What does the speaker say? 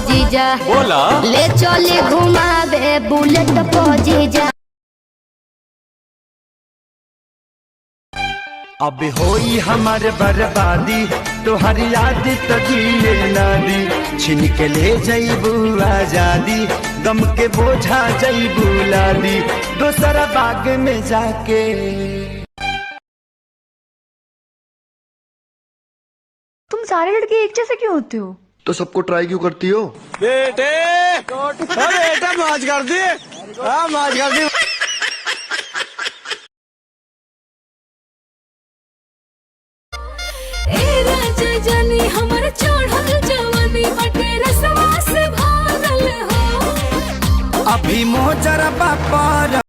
जीजा बोला ले चले घुमावे बुलेट पर जीजा। अब होई हमारे बर्बादी तोहर याद तो जिए ना दी। छिन के ले जईबू आजादी गम के बोझा जईबू लादी दोसरा बाग में जाके। तुम सारे लड़के एक जैसे क्यों होते हो? तो सबको ट्राई क्यों करती हो? बेटे बेटा मौज कर दी, मौज कर दी। जानी हमर चढ़ल जवानी बटे रसवा से भरल हो। अभी मोजरा बापर